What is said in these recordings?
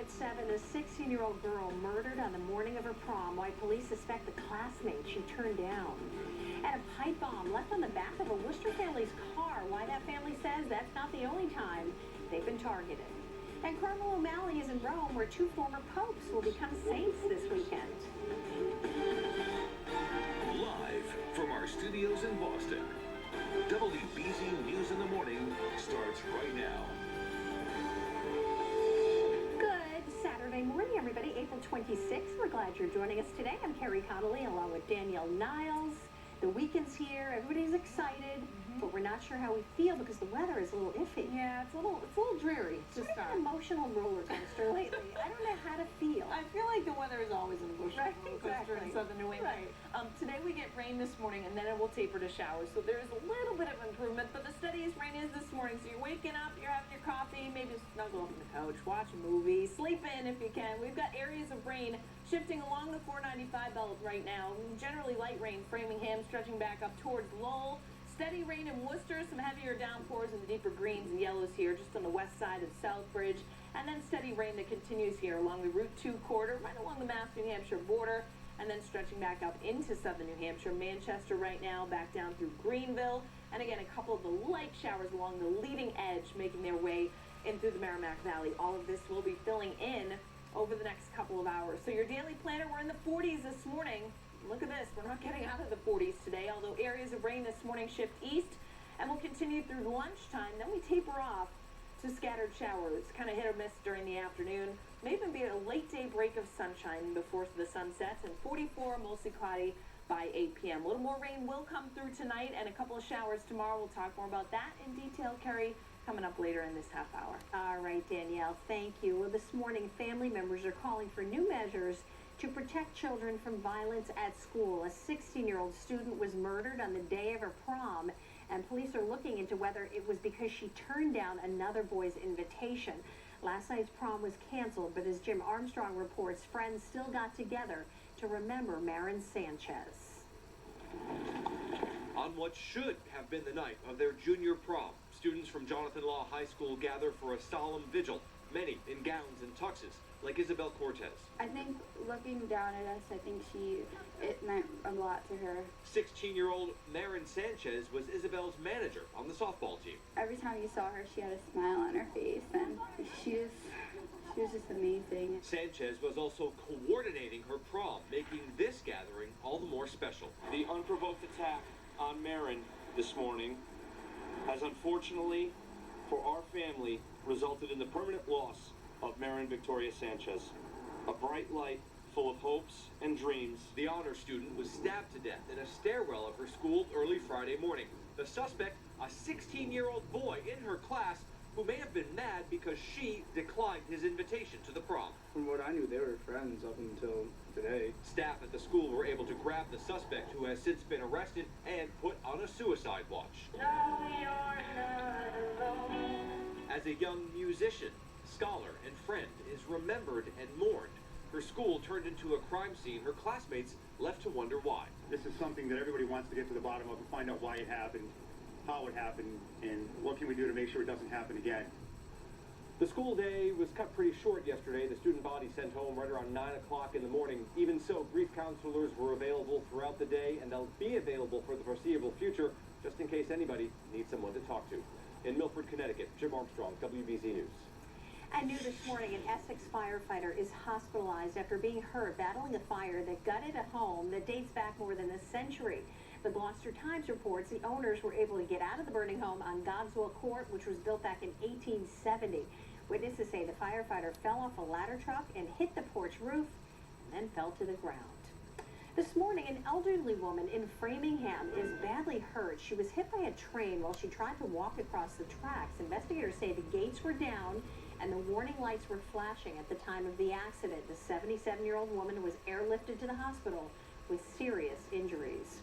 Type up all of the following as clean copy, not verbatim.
at 7, a 16-year-old girl murdered on the morning of her prom. Why police suspect the classmate she turned down. And a pipe bomb left on the back of a Worcester family's car. Why that family says that's not the only time they've been targeted. And Cardinal O'Malley is in Rome, where 2 former popes will become saints this weekend. Live from our studios in Boston, WBZ News in the Morning starts right now. Saturday morning, everybody. April 26th. We're glad you're joining us today. I'm Carrie Connolly along with Danielle Niles. The weekend's here. Everybody's excited, but we're not sure how we feel because the weather is a little iffy. Yeah, it's a little dreary to start. It's an emotional roller coaster lately. I don't know how to feel. I feel like the weather is always an emotional roller coaster in southern New England. Right. Today we get rain this morning, and then it will taper to showers. So there's a little bit of improvement, but the steadiest rain is this morning. So you're waking up, you're having your coffee, maybe snuggle up in the couch, watch a movie, sleep in if you can. We've got areas of rain shifting along the 495 belt right now. Generally light rain, Framingham stretching back up towards Lowell. Steady rain in Worcester, some heavier downpours in the deeper greens and yellows here just on the west side of Southbridge. And then steady rain that continues here along the Route 2 corridor, right along the Mass New Hampshire border, and then stretching back up into southern New Hampshire. Manchester right now, back down through Greenville. And again, a couple of the light showers along the leading edge making their way in through the Merrimack Valley. All of this will be filling in over the next couple of hours. So your daily planner, we're in the 40s this morning. Look at this, we're not getting out of the 40s today, although areas of rain this morning shift east and will continue through lunchtime. Then we taper off to scattered showers, kind of hit or miss during the afternoon. May even be a late day break of sunshine before the sun sets, and 44 mostly cloudy by 8 p.m. A little more rain will come through tonight and a couple of showers tomorrow. We'll talk more about that in detail, Carrie, coming up later in this half hour. All right, Danielle, thank you. Well, this morning, family members are calling for new measures to protect children from violence at school. A 16-year-old student was murdered on the day of her prom, and police are looking into whether it was because she turned down another boy's invitation. Last night's prom was canceled, but as Jim Armstrong reports, friends still got together to remember Marin Sanchez. On what should have been the night of their junior prom, students from Jonathan Law High School gather for a solemn vigil, many in gowns and tuxes, like Isabel Cortez. I think looking down at us, I think it meant a lot to her. 16-year-old Marin Sanchez was Isabel's manager on the softball team. Every time you saw her, she had a smile on her face, and she was just amazing. Sanchez was also coordinating her prom, making this gathering all the more special. The unprovoked attack on Marin this morning has unfortunately, for our family, resulted in the permanent loss of Marin Victoria Sanchez. A bright light full of hopes and dreams. The honor student was stabbed to death in a stairwell of her school early Friday morning. The suspect, a 16-year-old boy in her class who may have been mad because she declined his invitation to the prom. From what I knew, they were friends up until today. Staff at the school were able to grab the suspect, who has since been arrested and put on a suicide watch. No, you're not alone. As a young musician, scholar, and friend is remembered and mourned, her school turned into a crime scene. Her classmates left to wonder why. This is something that everybody wants to get to the bottom of and find out why it happened, how it happened, and what can we do to make sure it doesn't happen again. The school day was cut pretty short yesterday. The student body sent home right around 9 o'clock in the morning. Even so, grief counselors were available throughout the day, and they'll be available for the foreseeable future, just in case anybody needs someone to talk to. In Milford, Connecticut, Jim Armstrong, WBZ News. And new this morning, an Essex firefighter is hospitalized after being hurt battling a fire that gutted a home that dates back more than a century. The Gloucester Times reports the owners were able to get out of the burning home on Godswell Court, which was built back in 1870. Witnesses say the firefighter fell off a ladder truck and hit the porch roof and then fell to the ground. This morning, an elderly woman in Framingham is badly hurt. She was hit by a train while she tried to walk across the tracks. Investigators say the gates were down and the warning lights were flashing at the time of the accident. The 77-year-old woman was airlifted to the hospital with serious injuries.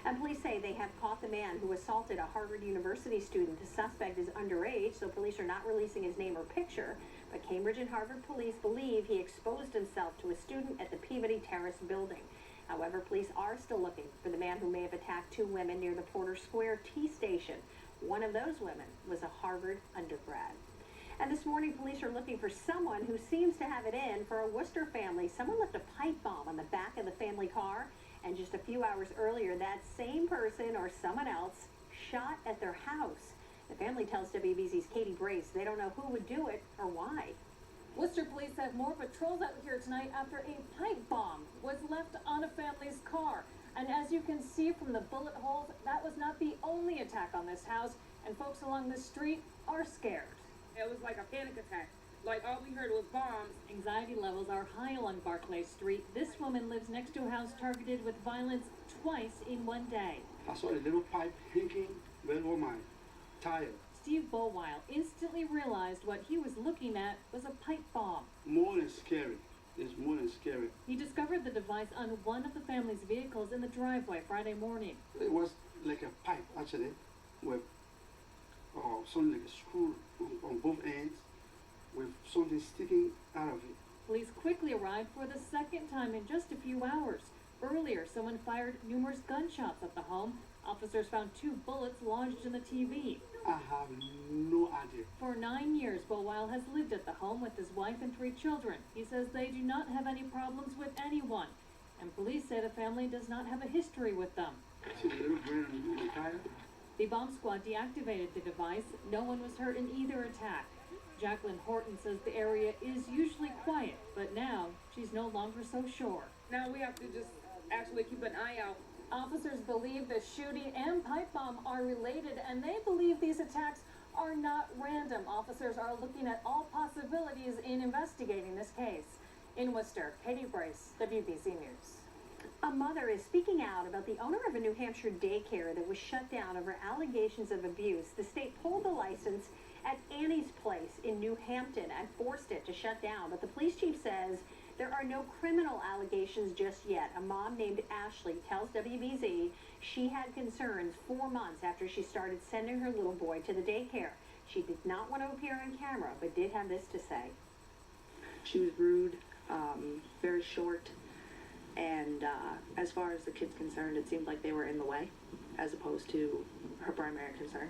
And police say they have caught the man who assaulted a Harvard University student. The suspect is underage, so police are not releasing his name or picture. But Cambridge and Harvard police believe he exposed himself to a student at the Peabody Terrace building. However, police are still looking for the man who may have attacked 2 women near the Porter Square T station. One of those women was a Harvard undergrad. And this morning, police are looking for someone who seems to have it in for a Worcester family. Someone left a pipe bomb on the back of the family car, and just a few hours earlier, that same person or someone else shot at their house. The family tells WBZ's Katie Brace they don't know who would do it or why. Worcester police have more patrols out here tonight after a pipe bomb was left on a family's car. And as you can see from the bullet holes, that was not the only attack on this house, and folks along the street are scared. It was like a panic attack. Like, all we heard was bombs. Anxiety levels are high along Barclay Street. This woman lives next to a house targeted with violence twice in one day. I saw a little pipe hanging right over my tire. Steve Bowile instantly realized what he was looking at was a pipe bomb. More than scary. It's more than scary. He discovered the device on one of the family's vehicles in the driveway Friday morning. It was like a pipe, actually, with something like a screw on both ends, with something sticking out of it. Police quickly arrived for the second time in just a few hours. Earlier, someone fired numerous gunshots at the home. Officers found 2 bullets lodged in the TV. I have no idea. For 9 years, Bowile has lived at the home with his wife and 3 children. He says they do not have any problems with anyone, and police say the family does not have a history with them. See the little brand on the tire? The bomb squad deactivated the device. No one was hurt in either attack. Jacqueline Horton says the area is usually quiet, but now she's no longer so sure. Now we have to just actually keep an eye out. Officers believe the shooting and pipe bomb are related, and they believe these attacks are not random. Officers are looking at all possibilities in investigating this case. In Worcester, Katie Brace, WBZ News. A mother is speaking out about the owner of a New Hampshire daycare that was shut down over allegations of abuse. The state pulled the license at Annie's Place in New Hampton and forced it to shut down, but the police chief says there are no criminal allegations just yet. A mom named Ashley tells WBZ she had concerns 4 months after she started sending her little boy to the daycare. She did not want to appear on camera, but did have this to say. She was rude, very short, and as far as the kids concerned, it seemed like they were in the way, as opposed to her primary concern.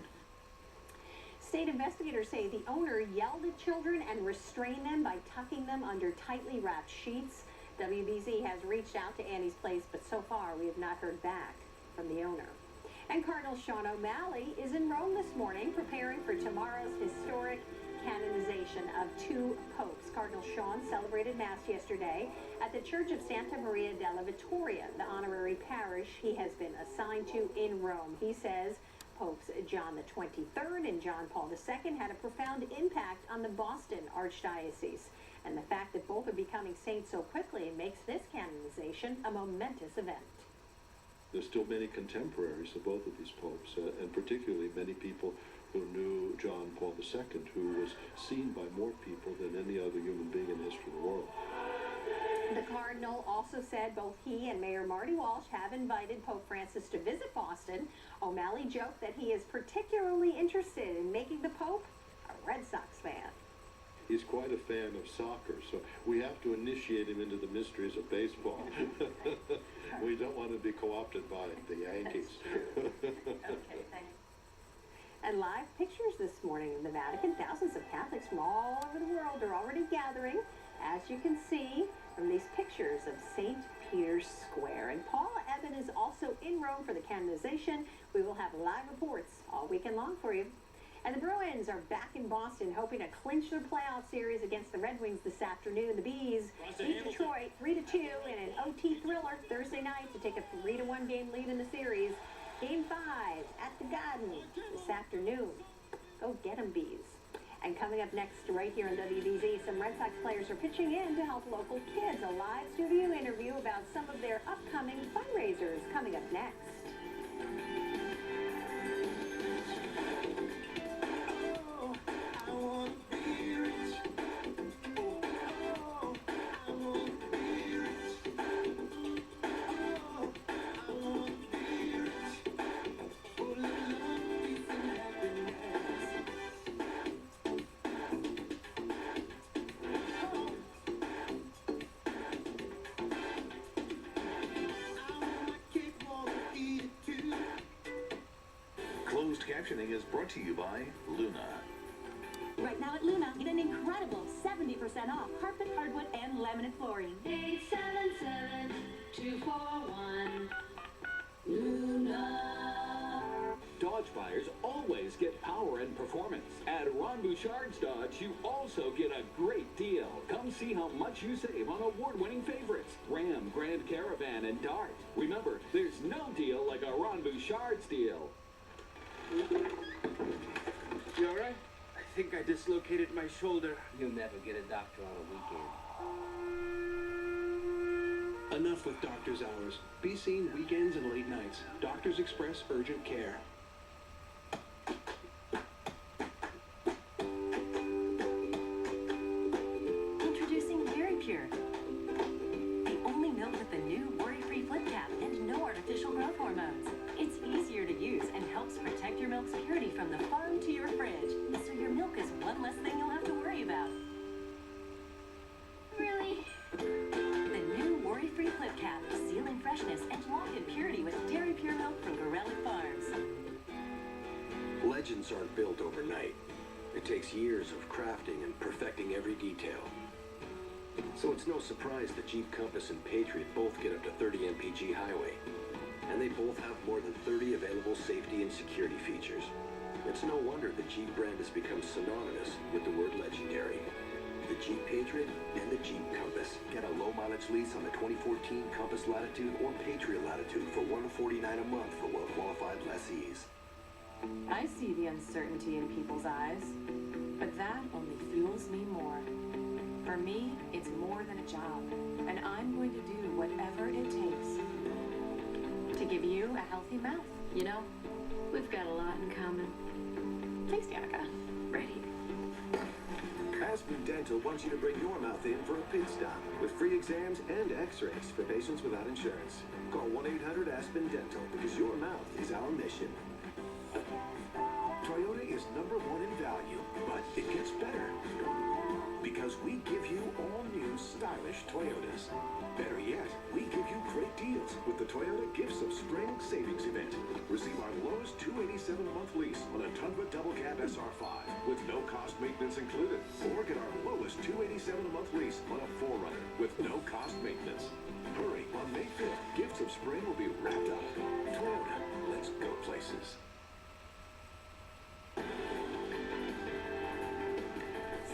State investigators say the owner yelled at children and restrained them by tucking them under tightly wrapped sheets. WBZ has reached out to Annie's Place, but so far we have not heard back from the owner. And Cardinal Sean O'Malley is in Rome this morning preparing for tomorrow's historic canonization of 2 popes. Cardinal Sean celebrated Mass yesterday at the Church of Santa Maria della Vittoria, the honorary parish he has been assigned to in Rome. He says Popes John the 23rd and John Paul II had a profound impact on the Boston Archdiocese, and the fact that both are becoming saints so quickly makes this canonization a momentous event. There's still many contemporaries of both of these popes, and particularly many people who knew John Paul II, who was seen by more people than any other human being in the history of the world. The Cardinal also said both he and Mayor Marty Walsh have invited Pope Francis to visit Boston. O'Malley joked that he is particularly interested in making the Pope a Red Sox fan. He's quite a fan of soccer, so we have to initiate him into the mysteries of baseball. We don't want to be co-opted by the Yankees. Okay, thanks. And live pictures this morning in the Vatican. Thousands of Catholics from all over the world are already gathering, as you can see from these pictures of St. Peter's Square. And Paula Evan is also in Rome for the canonization. We will have live reports all weekend long for you. And the Bruins are back in Boston, hoping to clinch their playoff series against the Red Wings this afternoon. The Bees beat Detroit 3-2 in an OT thriller Thursday night to take a 3-1 game lead in the series. Game 5 at the Garden this afternoon. Go get 'em, Bees. And coming up next, right here on WBZ, some Red Sox players are pitching in to help local kids. A live studio interview about some of their upcoming fundraisers coming up next. Closed captioning is brought to you by Luna. Right now at Luna, off carpet, hardwood, and laminate flooring. 877-241 Luna. Dodge buyers always get power and performance. At Ron Bouchard's Dodge, you also get a great deal. Come see how much you save on award-winning favorites, Ram, Grand Caravan, and Dart. Remember, there's no deal like a Ron Bouchard's deal. You all right? I think I dislocated my shoulder. You'll never get a doctor on a weekend. Enough with doctor's hours. Be seen weekends and late nights. Doctors Express Urgent Care. Introducing Dairy Pure, the only milk with the new worry-free flip cap and no artificial growth hormones. It's easier to use and helps protect your milk's purity from the farm to your fridge, so your milk is one less thing you'll have to worry about. Really? The new worry-free flip cap, sealing freshness and lock-in purity with Dairy Pure milk from Gorelli Farms. Legends aren't built overnight. It takes years of crafting and perfecting every detail. So it's no surprise that Jeep Compass and Patriot both get up to 30 mpg highway. And they both have more than 30 available safety and security features. It's no wonder the Jeep brand has become synonymous with the word legendary. The Jeep Patriot and the Jeep Compass. Get a low-mileage lease on the 2014 Compass Latitude or Patriot Latitude for $149 a month for well-qualified lessees. I see the uncertainty in people's eyes, but that only fuels me more. For me, it's more than a job, and I'm going to do whatever it takes to give you a healthy mouth. You know, we've got a lot in common. Thanks, Danica. Ready. Aspen Dental wants you to bring your mouth in for a pit stop with free exams and x-rays for patients without insurance. Call 1-800-ASPEN Dental because your mouth is our mission. Toyota is #1 in value, but it gets better. Because we give you all new stylish Toyotas. Better yet, we give you great deals with the Toyota Gifts of Spring Savings Event. Receive our lowest $287-month lease on a Tundra Double Cab SR5 with no cost maintenance included. Or get our lowest $287-a-month lease on a 4Runner with no cost maintenance. Hurry, on May 5th, Gifts of Spring will be wrapped up. Toyota, let's go places.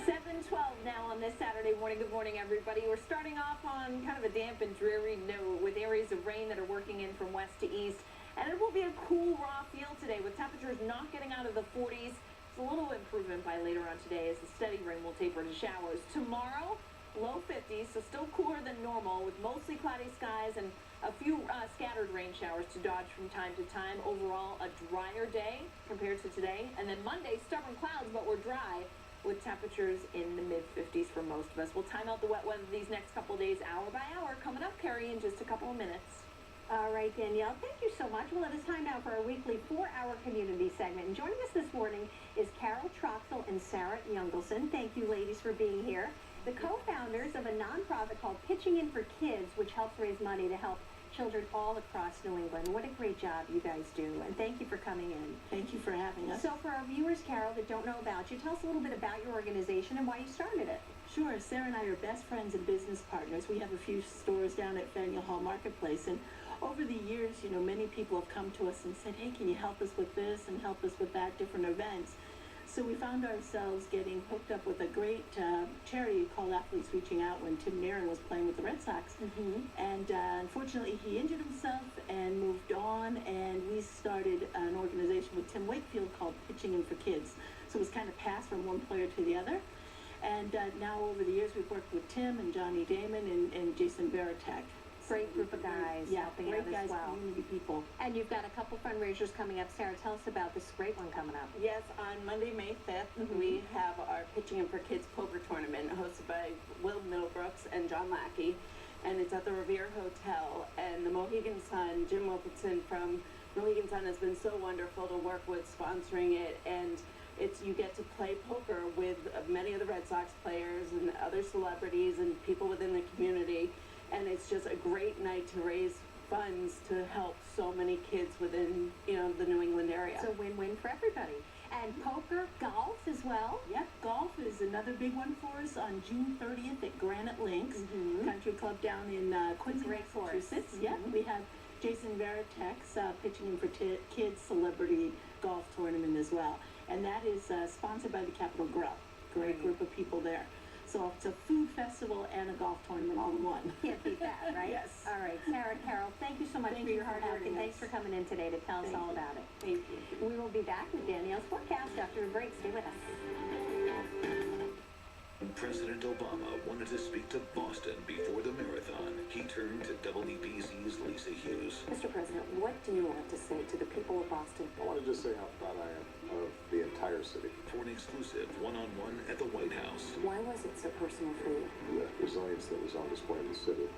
7:12 now on this Saturday morning. Good morning, everybody. We're starting off on kind of a damp and dreary note with areas of rain that are working in from west to east. And it will be a cool, raw feel today with temperatures not getting out of the 40s. It's a little improvement by later on today as the steady rain will taper to showers. Tomorrow, low 50s, so still cooler than normal with mostly cloudy skies and a few scattered rain showers to dodge from time to time. Overall, a drier day compared to today. And then Monday, stubborn clouds, but we're dry, with temperatures in the mid-50s for most of us. We'll time out the wet weather these next couple days, hour by hour. Coming up, Carrie, in just a couple of minutes. All right, Danielle, thank you so much. Well, it is time now for our weekly 4-hour community segment. And joining us this morning is Carol Troxel and Sarah Youngelson. Thank you, ladies, for being here. The co-founders of a nonprofit called Pitching In for Kids, which helps raise money to help children all across New England. What a great job you guys do, and thank you for coming in. Thank you for having us. So for our viewers, Carol, that don't know about you, tell us a little bit about your organization and why you started it. Sure. Sarah and I are best friends and business partners. We have a few stores down at Faneuil Hall Marketplace, and over the years, you know, many people have come to us and said, hey, can you help us with this and help us with that, different events. So we found ourselves getting hooked up with a great charity called Athletes Reaching Out when Tim Nairn was playing with the Red Sox. And unfortunately, he injured himself and moved on, and we started an organization with Tim Wakefield called Pitching In for Kids. So it was kind of passed from one player to the other. And now over the years, we've worked with Tim and Johnny Damon and Jason Veritek. Great group of guys helping out as well. Community people. And you've got a couple fundraisers coming up. Sarah, tell us about this great one coming up. Yes, on Monday, May 5th, we have our Pitching In for Kids poker tournament hosted by Will Middlebrooks and John Lackey. And it's at the Revere Hotel. And the Mohegan Sun, Jim Wilkinson from Mohegan Sun has been so wonderful to work with sponsoring it. And you get to play poker with many of the Red Sox players and other celebrities and people within the community. And it's just a great night to raise funds to help so many kids within, the New England area. It's a win-win for everybody. And poker, golf as well. Yep, golf is another big one for us on June 30th at Granite Links Country Club down in Quincy, Massachusetts. Yep, we have Jason Veritex pitching in for Kids Celebrity Golf Tournament as well. And that is sponsored by the Capitol Grill. Great group of people there. So it's a food festival and a golf tournament all in one. Can't beat that, right? Yes. All right, Sarah, Carol, thank you so much for your hard work, and thanks for coming in today to tell us all about it. Thank you. We will be back with Danielle's forecast after a break. Stay with us. President Obama wanted to speak to Boston before the marathon. He turned to WBZ's Lisa Hughes. Mr. President, what do you want to say to the people of Boston? I want to just say how proud I am of the entire city. For an exclusive one-on-one at the White House. Why was it so personal for you? The resilience that was on display in the city,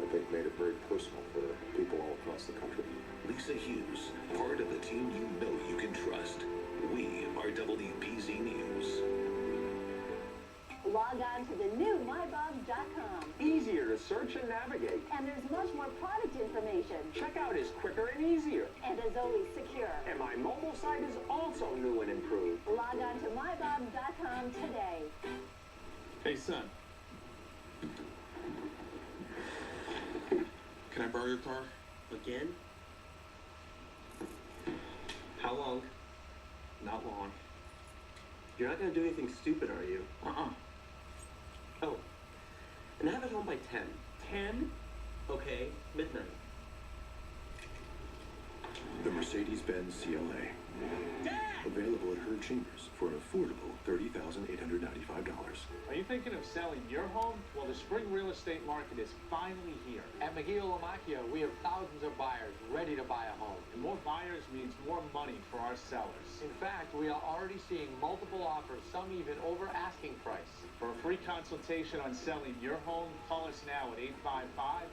I think, made it very personal for people all across the country. Lisa Hughes, part of the team you know you can trust. We are WBZ News. Log on to the new mybobs.com. Easier to search and navigate. And there's much more product information. Checkout is quicker and easier. And as always, secure. And my mobile site is also new and improved. Log on to mybobs.com today. Hey, son. Can I borrow your car? Again? How long? Not long. You're not gonna do anything stupid, are you? Oh. And have it home by 10. 10? Okay, midnight. The Mercedes-Benz CLA. Available at her chambers for an affordable $30,895. Are you thinking of selling your home? Well, the spring real estate market is finally here. At McGee-Lamacchia, we have thousands of buyers ready to buy a home. And more buyers means more money for our sellers. In fact, we are already seeing multiple offers, some even over asking price. For a free consultation on selling your home, call us now at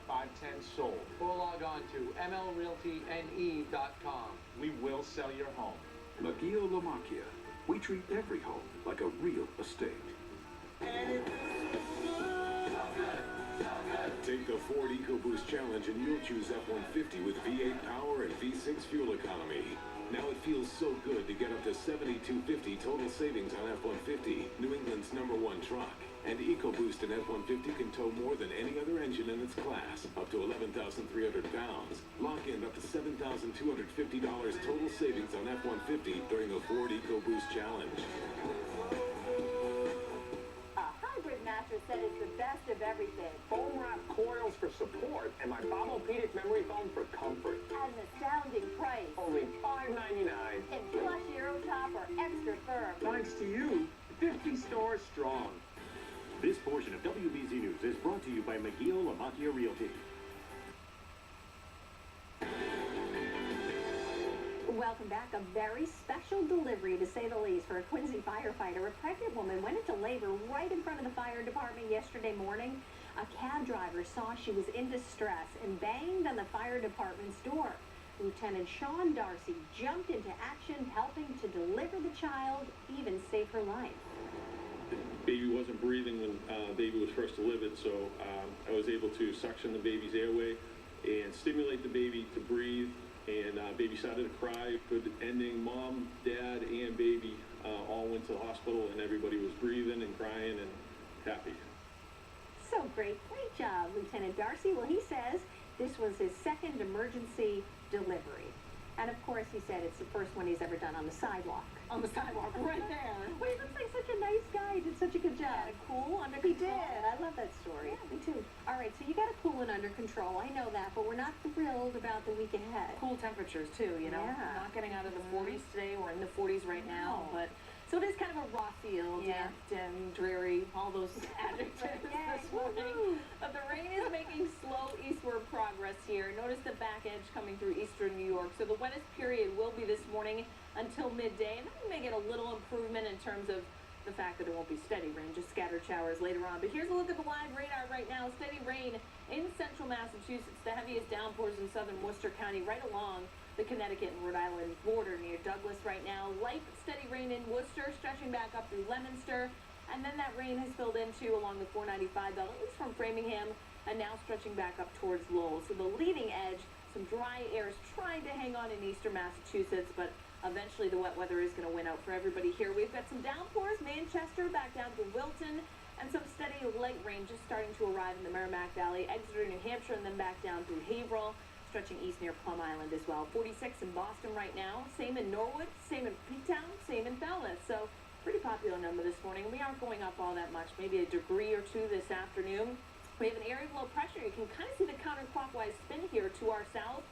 855-510-SOLD or log on to mlrealtynE.com. We will sell your home. McGee-Lamacchia. We treat every home like a real estate. Take the Ford EcoBoost Challenge and you'll choose F-150 with V8 power and V6 fuel economy. Now it feels so good to get up to $7,250 total savings on F-150, New England's #1 truck. And EcoBoost and F-150 can tow more than any other engine in its class, up to 11,300 pounds. Lock in up to $7,250 total savings on F-150 during the Ford EcoBoost Challenge. A hybrid mattress that is the best of everything. Foam wrap coils for support and my Bomopedic memory foam for comfort. At an astounding price. Only $5.99. In plush Euro top or extra firm. Thanks to you, 50 stores strong. This portion of WBZ News is brought to you by McGee-Lamacchia Realty. Welcome back. A very special delivery, to say the least, for a Quincy firefighter. A pregnant woman went into labor right in front of the fire department yesterday morning. A cab driver saw she was in distress and banged on the fire department's door. Lieutenant Sean Darcy jumped into action, helping to deliver the child, even save her life. Baby wasn't breathing when baby was first delivered, so I was able to suction the baby's airway and stimulate the baby to breathe, and baby started to cry. Good ending. Mom, dad, and baby all went to the hospital, and everybody was breathing and crying and happy. So great job, Lieutenant Darcy. Well, he says this was his second emergency delivery. And of course, he said it's the first one he's ever done on the sidewalk. On the sidewalk, right there. Well, he looks like such a nice guy. He did such a good job. Cool, under He control. did. I love that story. Yeah, me too. All right, so you got it cool and under control. I know that, but we're not thrilled about the week ahead. Cool temperatures too, you know. Yeah. Not getting out of the 40s today. We're in the 40s right now, but so it is kind of a raw feel, damp, dim, dreary, all those adjectives this morning. But the rain is making slow eastward progress here. Notice the back edge coming through eastern New York. So the wettest period will be this morning until midday, and then we may get a little improvement in terms of the fact that it won't be steady rain, just scattered showers later on. But here's a look at the live radar right now. Steady rain in central Massachusetts. The heaviest downpours in southern Worcester County, right along the Connecticut and Rhode Island border near Douglas right now. Light steady rain in Worcester, stretching back up through Leominster. And then that rain has spilled into along the 495 belt, at least from Framingham, and now stretching back up towards Lowell. So the leading edge, some dry air is trying to hang on in eastern Massachusetts, but eventually the wet weather is going to win out for everybody here. We've got some downpours, Manchester back down to Wilton, and some steady light rain just starting to arrive in the Merrimack Valley, Exeter, New Hampshire, and then back down through Haverhill, stretching east near Plum Island as well. 46 in Boston right now, same in Norwood, same in Peaktown, same in Falmouth. So pretty popular number this morning. We aren't going up all that much, maybe a degree or two this afternoon. We have an area of low pressure. You can kind of see the counterclockwise spin here to our south.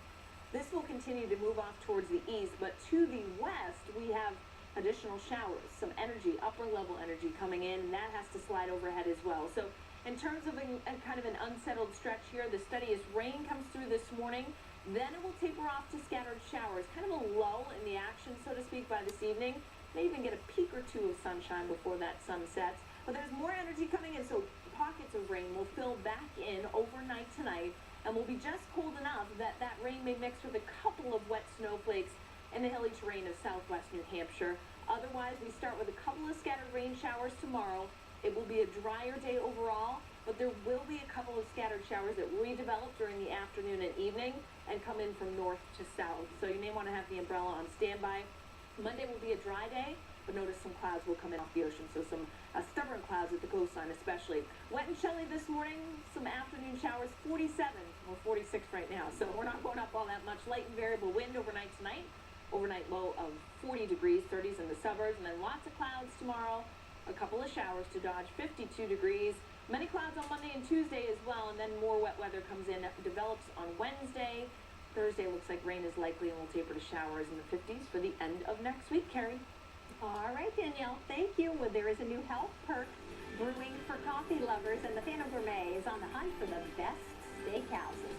This will continue to move off towards the east, but to the west, we have additional showers, some energy, upper level energy coming in, and that has to slide overhead as well. So in terms of a kind of an unsettled stretch here, the steadiest rain comes through this morning. Then it will taper off to scattered showers, kind of a lull in the action, so to speak, by this evening. May even get a peak or two of sunshine before that sun sets. But there's more energy coming in, so pockets of rain will fill back in overnight tonight and will be just cold enough that that rain may mix with a couple of wet snowflakes in the hilly terrain of southwest New Hampshire. Otherwise, we start with a couple of scattered rain showers tomorrow. It will be a drier day overall, but there will be a couple of scattered showers that redevelop during the afternoon and evening and come in from north to south. So you may want to have the umbrella on standby. Monday will be a dry day, but notice some clouds will come in off the ocean, so some stubborn clouds at the coastline especially. Wet and chilly this morning, some afternoon showers, 47, or 46 right now, so we're not going up all that much. Light and variable wind overnight tonight, overnight low of 40 degrees, 30s in the suburbs, and then lots of clouds tomorrow, a couple of showers to dodge, 52 degrees. Many clouds on Monday and Tuesday as well, and then more wet weather comes in, develops on Wednesday. Thursday looks like rain is likely and will taper to showers in the 50s for the end of next week. Carrie? All right, Danielle, thank you. Well, there is a new health perk brewing for coffee lovers, and the Phantom Gourmet is on the hunt for the best steakhouses.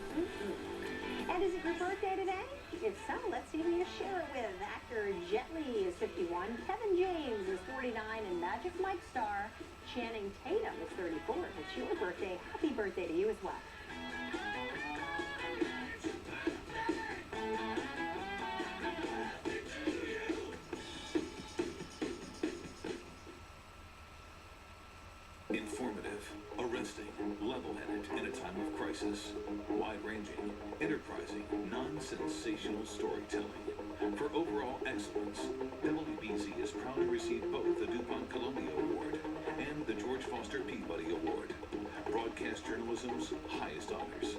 And is it your birthday today? If so, let's see who you share it with. Actor Jet Li is 51, Kevin James is 49, and Magic Mike star Channing Tatum is 34. If it's your birthday, happy birthday to you as well. Informative, arresting, level-headed in a time of crisis, wide-ranging, enterprising, non-sensational storytelling. For overall excellence, WBZ is proud to receive both the DuPont Columbia Award and the George Foster Peabody Award, broadcast journalism's highest honors.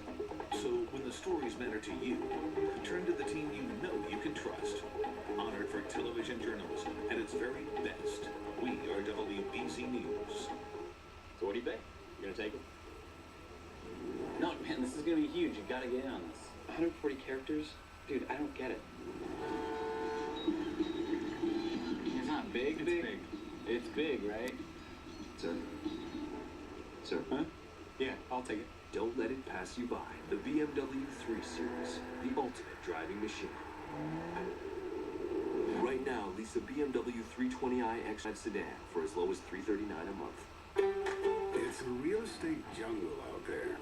So when the stories matter to you, turn to the team you know you can trust. Honored for television journalism at its very best, we are WBZ News. So what do you think? You gonna take it? No, man, this is gonna be huge. You gotta get in on this. 140 characters? Dude, I don't get it. It's not big, big. It's big, right? Sir? Sir? Huh? Yeah, I'll take it. Don't let it pass you by. The BMW 3 Series, the ultimate driving machine. Right now, lease a BMW 320i X5 sedan for as low as $339 a month. It's a real estate jungle out there.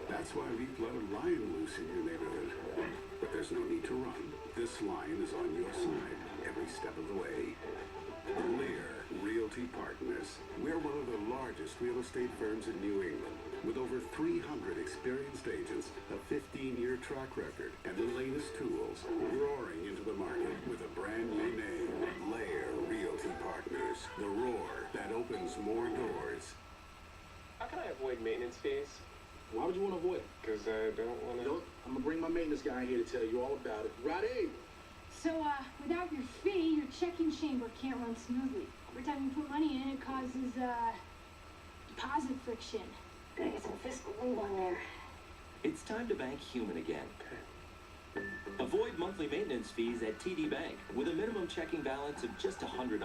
That's why we've let a lion loose in your neighborhood. But there's no need to run. This lion is on your side every step of the way. Lear Realty Partners. We're one of the largest real estate firms in New England, with over 300 experienced agents, a 15-year track record, and the latest tools, roaring into the market with a brand new name, Lear Realty Partners. The roar that opens more doors. How can I avoid maintenance fees? Why would you want to avoid it? Because I don't want to... Look, I'm going to bring my maintenance guy here to tell you all about it. Roddy! So, without your fee, your checking chamber can't run smoothly. Every time you put money in, it causes, deposit friction. Gotta get some fiscal lube on there. It's time to bank human again. Avoid monthly maintenance fees at TD Bank with a minimum checking balance of just $100.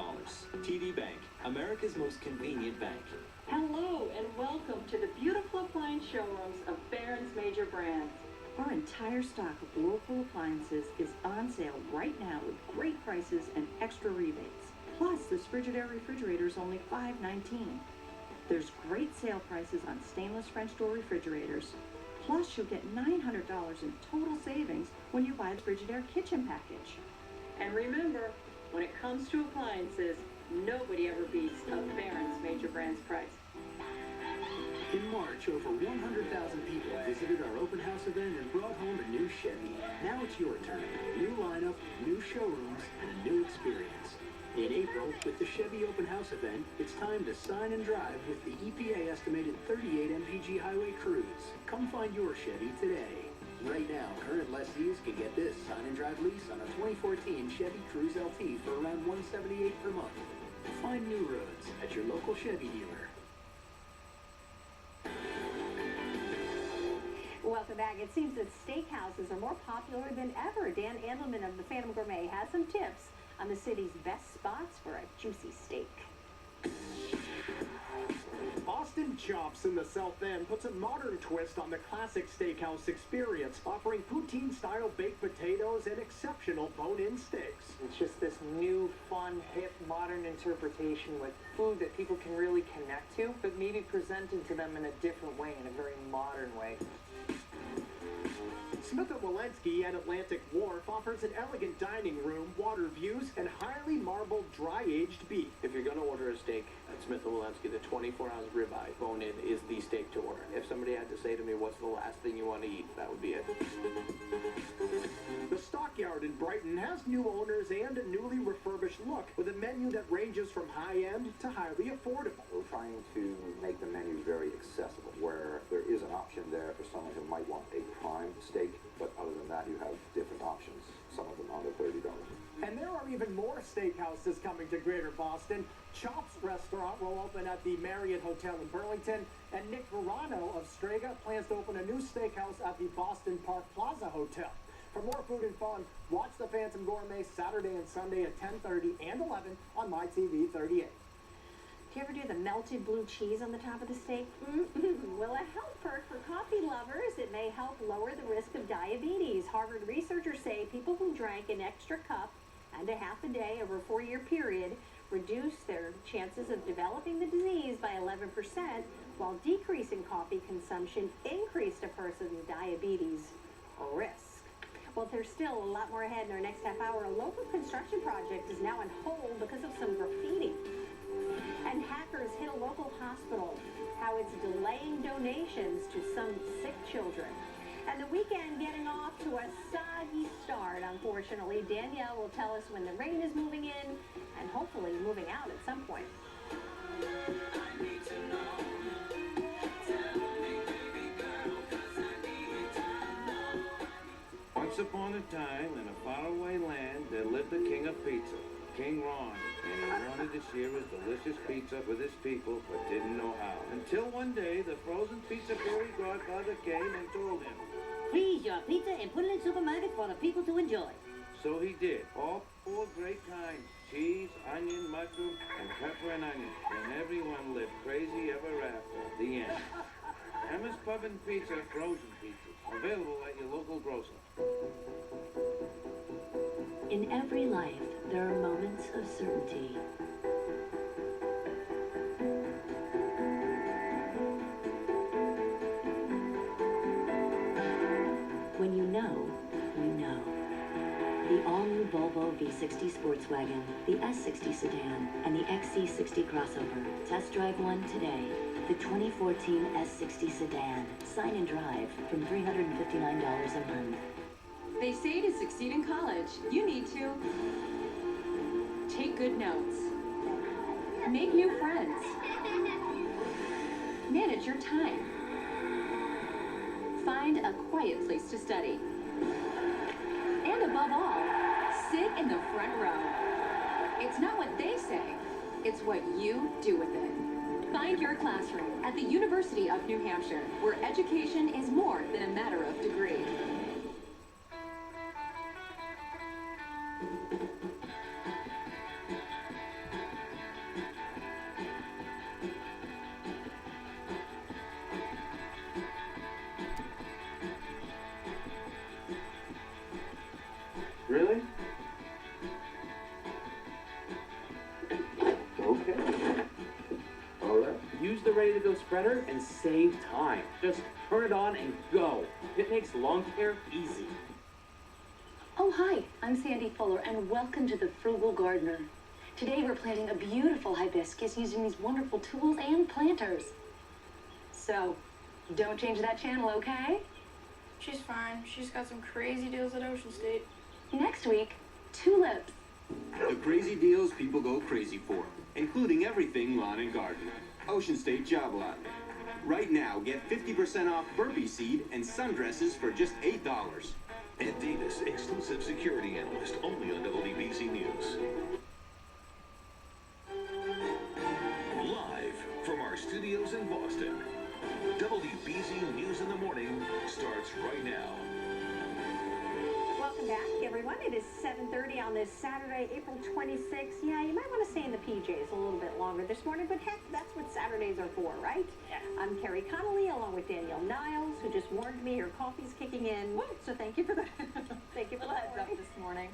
TD Bank, America's most convenient bank. Hello and welcome to the beautiful appliance showrooms of Barron's Major Brands. Our entire stock of Whirlpool appliances is on sale right now with great prices and extra rebates. Plus, this Frigidaire refrigerator is only $5.19. There's great sale prices on stainless French door refrigerators. Plus, you'll get $900 in total savings when you buy the Frigidaire kitchen package. And remember, when it comes to appliances, nobody ever beats a Barron's Major Brands price. In March, over 100,000 people visited our open house event and brought home a new Chevy. Now it's your turn. New lineup, new showrooms, and a new experience. In April, with the Chevy Open House event, it's time to sign and drive with the EPA estimated 38 mpg highway cruise. Come find your Chevy today. Right now, current lessees can get this sign and drive lease on a 2014 Chevy Cruze LT for around $178 per month. Find new roads at your local Chevy dealer. Welcome back. It seems that steakhouses are more popular than ever. Dan Andelman of the Phantom Gourmet has some tips on the city's best spots for a juicy steak. Boston Chops in the South End puts a modern twist on the classic steakhouse experience, offering poutine-style baked potatoes and exceptional bone-in steaks. It's just this new, fun, hip, modern interpretation with food that people can really connect to, but maybe presented to them in a different way, in a very modern way. Smith & Wollensky at Atlantic Wharf offers an elegant dining room, water views, and highly marbled dry-aged beef. If you're going to order a steak at Smith & Wollensky, the 24-ounce ribeye bone-in is the steak to order. If somebody had to say to me, what's the last thing you want to eat, that would be it. The Stockyard in Brighton has new owners and a newly refurbished look, with a menu that ranges from high-end to highly affordable. We're trying to make the menu very accessible, where there is an option there for someone who might want a prime steak, but other than that, you have different options, some of them under $30. And there are even more steakhouses coming to Greater Boston. Chops Restaurant will open at the Marriott Hotel in Burlington, and Nick Verano of Strega plans to open a new steakhouse at the Boston Park Plaza Hotel. For more food and fun, watch the Phantom Gourmet Saturday and Sunday at 10:30 and 11 on MyTV 38. Do you ever do the melted blue cheese on the top of the steak? Well, a health perk for coffee lovers, it may help lower the risk of diabetes. Harvard researchers say people who drank an extra cup and a half a day over a 4-year period reduced their chances of developing the disease by 11%, while decreasing coffee consumption increased a person's diabetes risk. Well, there's still a lot more ahead in our next half hour. A local construction project is now on hold because of some graffiti. And hackers hit a local hospital, how it's delaying donations to some sick children. And the weekend getting off to a soggy start, unfortunately. Danielle will tell us when the rain is moving in and hopefully moving out at some point. Once upon a time, in a faraway land, there lived a king of pizza, King Ron, and he wanted to share his delicious pizza with his people, but didn't know how. Until one day, the frozen pizza fairy godfather came and told him, "Freeze your pizza and put it in supermarkets for the people to enjoy." So he did. All 4 great kinds, cheese, onion, mushroom, and pepper and onion. And everyone lived crazy ever after. The end. Emma's Puffin Pizza, frozen pizzas. Available at your local grocer. In every life, there are moments of certainty. When you know, you know. The all-new Volvo V60 Sportswagon, the S60 Sedan, and the XC60 Crossover. Test drive one today. The 2014 S60 Sedan. Sign and drive from $359 a month. They say to succeed in college, you need to take good notes, make new friends, manage your time, find a quiet place to study, and above all, sit in the front row. It's not what they say, it's what you do with it. Find your classroom at the University of New Hampshire, where education is more than a matter of degree. Really? Okay. All right. Use the ready-to-go spreader and save time. Just turn it on and go. It makes lawn care easy. Oh, hi, I'm Sandy Fuller, and welcome to the Frugal Gardener. Today we're planting a beautiful hibiscus using these wonderful tools and planters. So, don't change that channel, okay? She's fine. She's got some crazy deals at Ocean State. Next week, tulips. The crazy deals people go crazy for, including everything lawn and garden. Ocean State Job Lot. Right now, get 50% off burpee seed and sundresses for just $8. Ed Davis, exclusive security analyst, only on WBZ News. Live from our studios in Boston, WBZ News in the Morning starts right now. Welcome back, everyone. It is 7:30 on this Saturday, April 26th. Yeah, you might want to stay in the PJs a little bit longer this morning, but heck, that's what Saturdays are for, right? Yes. I'm Carrie Connolly, along with Danielle Niles, who just warned me her coffee's kicking in. So thank you for that. Thank you for Little that. heads up this morning.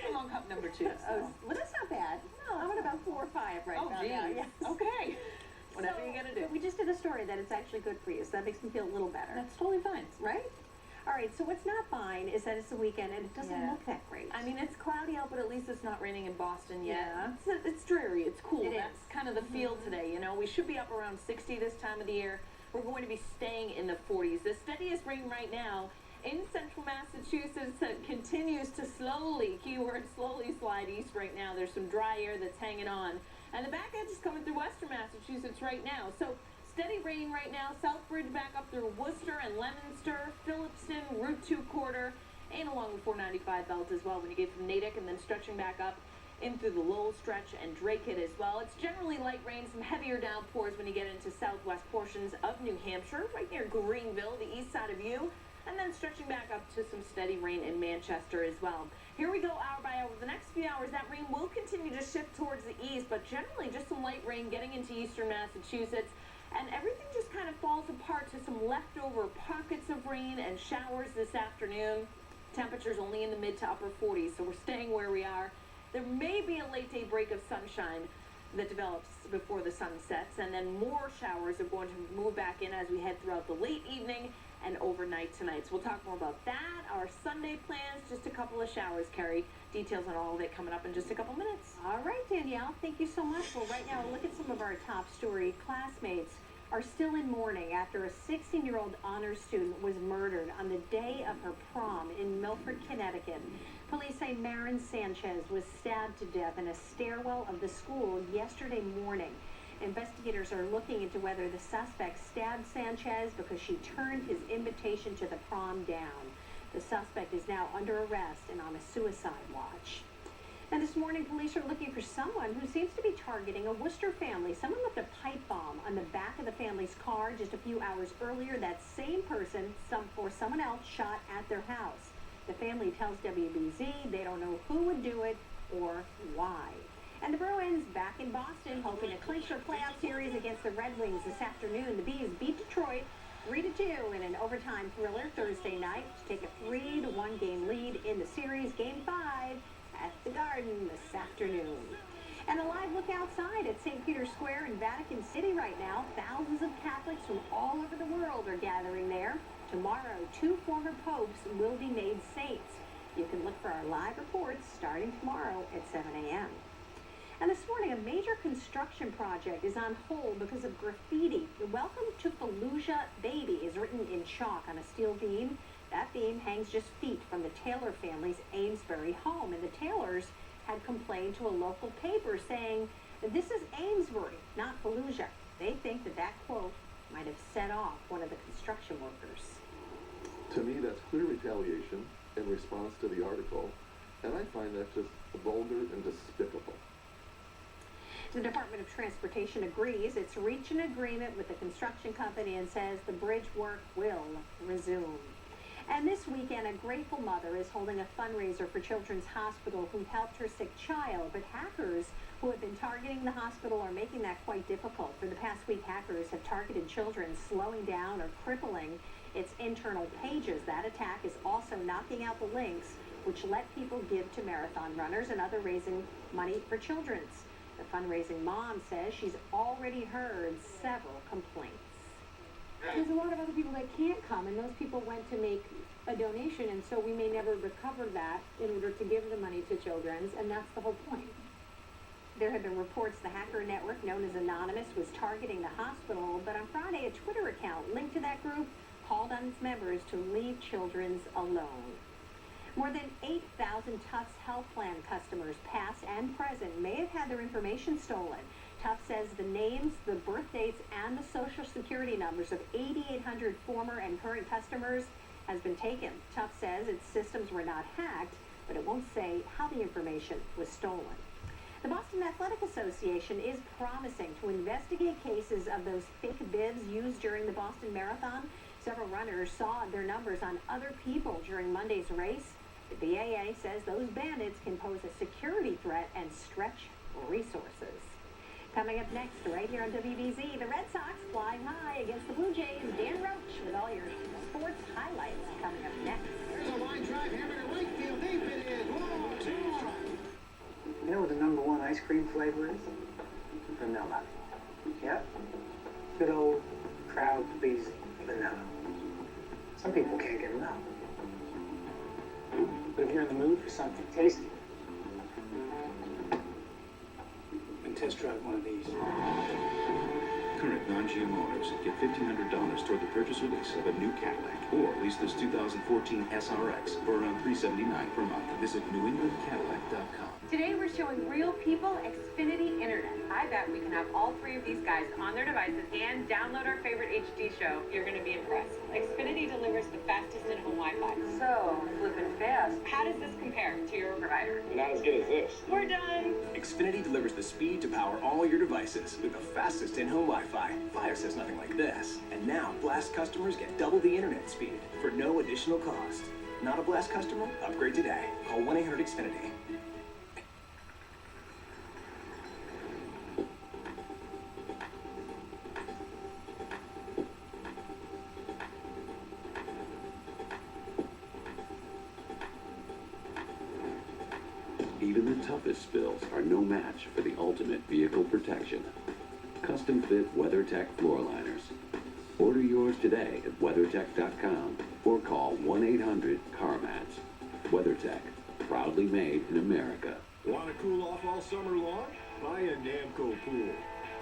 I'm on cup number 2. Oh, well, that's not bad. No, I'm at about 4 or 5 right now. Geez. Yes. Okay. Whatever you gotta do. We just did a story that it's actually good for you, so that makes me feel a little better. That's totally fine. Right? All right, so what's not fine is that it's the weekend and it doesn't Yeah. look that great. I mean, it's cloudy out, but at least it's not raining in Boston yet. Yeah. It's dreary. It's cool. It That's is. kind of the feel today, you know. We should be up around 60 this time of the year. We're going to be staying in the 40s. The steadiest rain right now in central Massachusetts that continues to slowly, keyword slowly, slide east right now. There's some dry air that's hanging on. And the back edge is coming through western Massachusetts right now. So steady rain right now. Southbridge back up through Worcester and Leominster, Phillipston, Route 2 corridor, and along the 495 belt as well when you get from Natick, and then stretching back up in through the Lowell stretch and Drakehead as well. It's generally light rain, some heavier downpours when you get into southwest portions of New Hampshire, right near Greenville, the east side of you, and then stretching back up to some steady rain in Manchester as well. Here we go hour by hour. The next few hours, that rain will continue to shift towards the east, but generally just some light rain getting into eastern Massachusetts. And everything just kind of falls apart to some leftover pockets of rain and showers this afternoon. Temperatures only in the mid to upper 40s, so we're staying where we are. There may be a late day break of sunshine that develops before the sun sets, and then more showers are going to move back in as we head throughout the late evening and overnight tonight. So we'll talk more about that, our Sunday plans, just a couple of showers, Carrie. Details on all of it coming up in just a couple minutes. All right, Danielle, thank you so much. Well, right now, look at some of our top story. Classmates are still in mourning after a 16-year-old honors student was murdered on the day of her prom in Milford, Connecticut. Police say Marin Sanchez was stabbed to death in a stairwell of the school yesterday morning. Investigators are looking into whether the suspect stabbed Sanchez because she turned his invitation to the prom down. The suspect is now under arrest and on a suicide watch. And this morning, police are looking for someone who seems to be targeting a Worcester family. Someone left a pipe bomb on the back of the family's car just a few hours earlier. That same person or someone else shot at their house. The family tells WBZ they don't know who would do it or why. And the Bruins back in Boston hoping to clinch their playoff series against the Red Wings this afternoon. The Bees beat Detroit 3-2 in an overtime thriller Thursday night to take a 3-1 game lead in the series. Game 5 at the Garden this afternoon. And a live look outside at St. Peter's Square in Vatican City right now. Thousands of Catholics from all over the world are gathering there. Tomorrow, 2 former popes will be made saints. You can look for our live reports starting tomorrow at 7 a.m. And this morning, a major construction project is on hold because of graffiti. The Welcome to Fallujah Baby is written in chalk on a steel beam. That beam hangs just feet from the Taylor family's Amesbury home, and the Taylors had complained to a local paper saying, "This is Amesbury, not Fallujah." They think that quote might have set off one of the construction workers. To me, that's clear retaliation in response to the article, and I find that just vulgar and despicable. The Department of Transportation agrees it's reached an agreement with the construction company and says the bridge work will resume. And this weekend, a grateful mother is holding a fundraiser for Children's Hospital who helped her sick child, but hackers who have been targeting the hospital are making that quite difficult. For the past week, hackers have targeted children, slowing down or crippling its internal pages. That attack is also knocking out the links which let people give to marathon runners and other raising money for children's. The fundraising mom says she's already heard several complaints. There's a lot of other people that can't come, and those people went to make a donation, and so we may never recover that in order to give the money to children's, and that's the whole point. There have been reports the hacker network known as Anonymous was targeting the hospital, but on Friday, a Twitter account linked to that group called on its members to leave children alone. More than 8,000 Tufts Health Plan customers, past and present, may have had their information stolen. Tufts says the names, the birth dates, and the social security numbers of 8,800 former and current customers has been taken. Tufts says its systems were not hacked, but it won't say how the information was stolen. The Boston Athletic Association is promising to investigate cases of those fake bibs used during the Boston Marathon. Several runners saw their numbers on other people during Monday's race. The BAA says those bandits can pose a security threat and stretch resources. Coming up next, right here on WBZ, the Red Sox flying high against the Blue Jays. Dan Roach with all your sports highlights coming up next. There's a line drive hammer to right field. Deep it is. Whoa, two. You know what the #1 ice cream flavor is? Vanilla. Yep. Good old crowd pleasing vanilla. Some people can't get enough. But if you're in the mood for something tasty, then test drive one of these. Current non-GM owners get $1,500 toward the purchase or lease of a new Cadillac, or lease this 2014 SRX for around $379 per month. Visit NewEnglandCadillac.com. Today we're showing real people Xfinity Internet. I bet we can have all three of these guys on their devices and download our favorite HD show. You're going to be impressed. Xfinity delivers the fastest in-home Wi-Fi. So, flipping fast. How does this compare to your provider? Not as good as this. We're done. Xfinity delivers the speed to power all your devices with the fastest in-home Wi-Fi. Fire says nothing like this. And now, Blast customers get double the internet speed for no additional cost. Not a Blast customer? Upgrade today. Call 1-800-XFINITY. Even the toughest spills are no match for the ultimate vehicle protection. Custom fit WeatherTech floor liners. Order yours today at WeatherTech.com or call 1-800-CarMats. WeatherTech, proudly made in America. Want to cool off all summer long? Buy a Namco pool.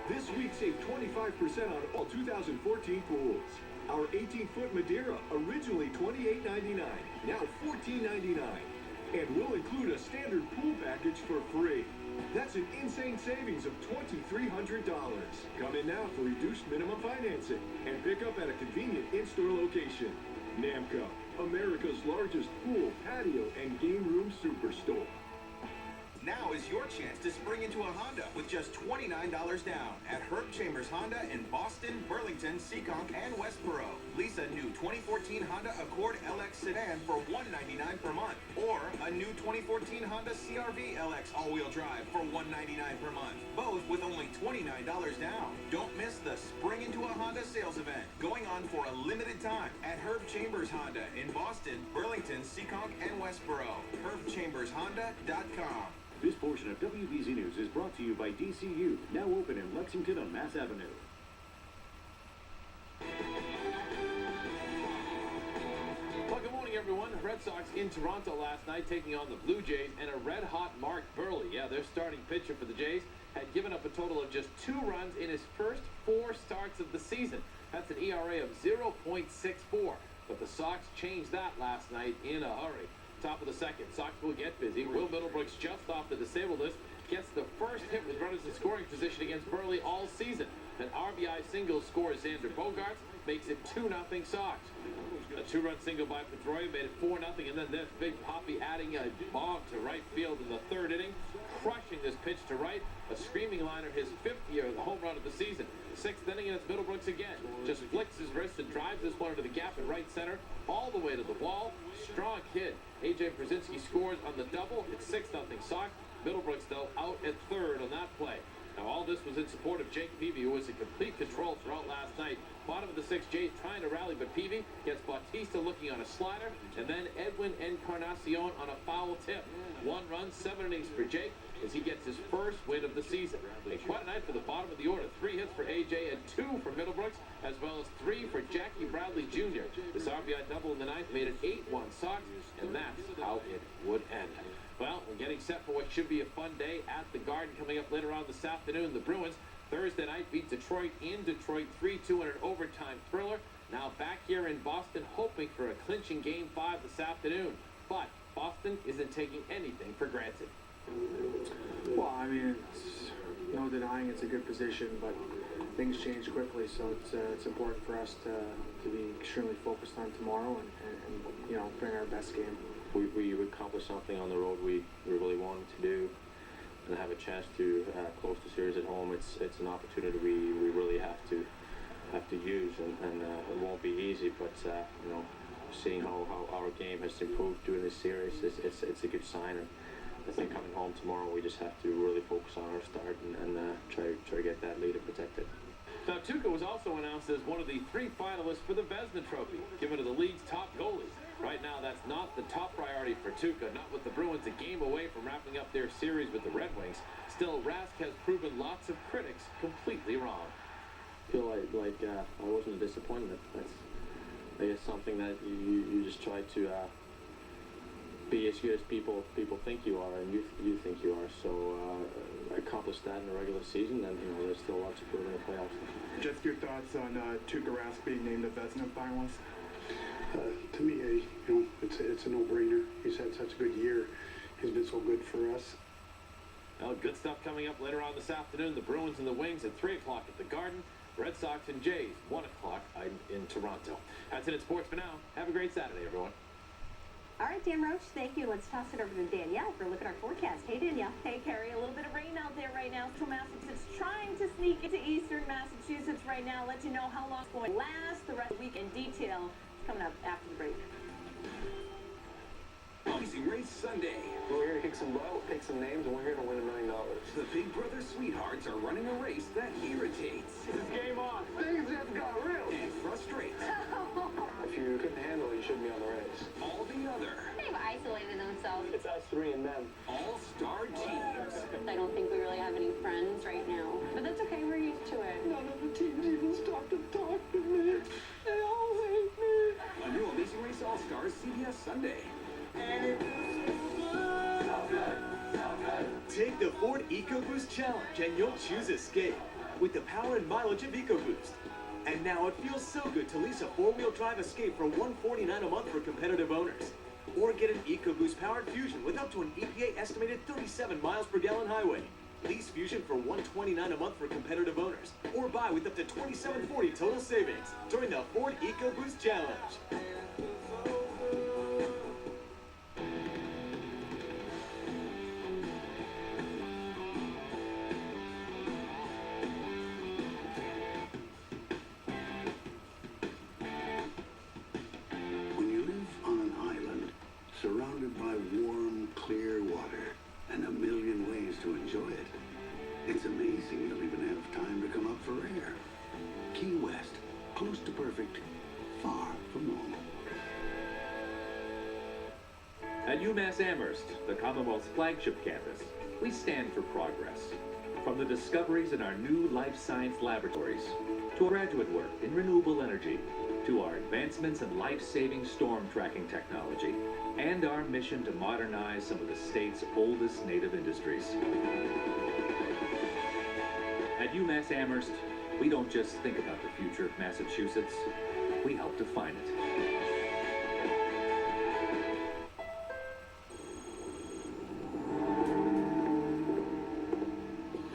This week, save 25% on all 2014 pools. Our 18-foot Madeira, originally $28.99, now $14.99. And we'll include a standard pool package for free. That's an insane savings of $2,300. Come in now for reduced minimum financing and pick up at a convenient in-store location. Namco, America's largest pool, patio, and game room superstore. Now is your chance to spring into a Honda with just $29 down at Herb Chambers Honda in Boston, Burlington, Seekonk, and Westboro. Lease a new 2014 Honda Accord LX sedan for $199 per month, or a new 2014 Honda CR-V LX all-wheel drive for $199 per month, both with only $29 down. Don't miss the Spring into a Honda sales event going on for a limited time at Herb Chambers Honda in Boston, Burlington, Seekonk, and Westboro. HerbChambersHonda.com. This portion of WBZ News is brought to you by DCU, now open in Lexington on Mass Avenue. Well, good morning, everyone. Red Sox in Toronto last night taking on the Blue Jays, and a red-hot Mark Burley, their starting pitcher for the Jays, had given up a total of just 2 runs in his first 4 starts of the season. That's an ERA of 0.64, but the Sox changed that last night in a hurry. Top of the second, Sox will get busy. Will Middlebrooks, just off the disabled list, gets the first hit with runners in scoring position against Burley all season. An RBI single scores Xander Bogaerts, makes it 2-0 Sox. A 2-run single by Pedroia made it 4-0, and then this Big Poppy adding a bomb to right field in the 3rd inning, crushing this pitch to right. A screaming liner, his 5th year, the home run of the season. 6th inning, and it's Middlebrooks again. Just flicks his wrist and drives this one into the gap in right center, all the way to the wall. Strong hit. A.J. Brzezinski scores on the double. It's 6-0 Sox. Middlebrooks, though, out at 3rd on that play. Now, all this was in support of Jake Peavy, who was in complete control throughout last night. Bottom of the 6th, Jays trying to rally, but Peavy gets Bautista looking on a slider, and then Edwin Encarnacion on a foul tip. 1 run, 7 innings for Jake, as he gets his first win of the season. Quite a night for the bottom of the order. 3 hits for A.J. and 2 for Middlebrooks, as well as 3 for Jackie Bradley Jr. This RBI double in the 9th made it 8-1 Sox, and that's how it would end. Well, getting set for what should be a fun day at the Garden coming up later on this afternoon. The Bruins Thursday night beat Detroit in Detroit 3-2 in an overtime thriller. Now back here in Boston hoping for a clinching Game 5 this afternoon. But Boston isn't taking anything for granted. Well, I mean, it's no denying it's a good position, but things change quickly, so it's important for us to be extremely focused on tomorrow and you know, bring our best game. We accomplished something on the road we really wanted to do, and have a chance to close the series at home. It's an opportunity we really have to use, and it won't be easy, but you know, seeing how our game has improved during this series, it's a good sign. And I think coming home tomorrow, we just have to really focus on our start and try to get that lead and protect it. Now, Tuukka was also announced as one of the 3 finalists for the Vezina Trophy, given to the league's top goalies. Right now, that's not the top priority for Tuukka, not with the Bruins a game away from wrapping up their series with the Red Wings. Still, Rask has proven lots of critics completely wrong. I feel like I wasn't a disappointment. That's, I guess, something that you just try to be as good as people think you are, and you think you are. So I accomplished that in the regular season, and you know, there's still lots to prove in the playoffs. Just your thoughts on Tuukka Rask being named a Vezina finalist? To me, you know, it's a no-brainer. He's had such a good year. He's been so good for us. Well, good stuff coming up later on this afternoon. The Bruins and the Wings at 3 o'clock at the Garden. Red Sox and Jays, 1 o'clock in Toronto. That's it in sports for now. Have a great Saturday, everyone. All right, Dan Roach, thank you. Let's toss it over to Danielle for a look at our forecast. Hey, Danielle. Hey, Carrie, a little bit of rain out there right now. Central Massachusetts trying to sneak into eastern Massachusetts right now. Let you know how long it's going to last. The rest of the week in detail is coming up after the break. Amazing Race Sunday. We're here to kick some butt, we'll pick some names, and we're here to win $1 million. The Big Brother Sweethearts are running a race that irritates. This is game on. Things just got real. And frustrates. If you couldn't handle it, you shouldn't be on the race. All the other. They've isolated themselves. It's us 3 and them. All-star teams. I don't think we really have any friends right now. But that's okay, we're used to it. None of the teams even stopped to talk to me. They all hate me. A new Amazing Race All-Stars CBS Sunday. Take the Ford EcoBoost Challenge and you'll choose Escape with the power and mileage of EcoBoost. And now it feels so good to lease a 4-wheel drive Escape for $149 a month for competitive owners. Or get an EcoBoost powered Fusion with up to an EPA estimated 37 miles per gallon highway. Lease Fusion for $129 a month for competitive owners. Or buy with up to $27.40 total savings during the Ford EcoBoost Challenge. Surrounded by warm, clear water and a million ways to enjoy it. It's amazing you'll even have time to come up for air. Key West, close to perfect, far from normal. At UMass Amherst, the Commonwealth's flagship campus, we stand for progress. From the discoveries in our new life science laboratories, to our graduate work in renewable energy, to our advancements in life-saving storm tracking technology, and our mission to modernize some of the state's oldest native industries. At UMass Amherst, we don't just think about the future of Massachusetts, we help define it.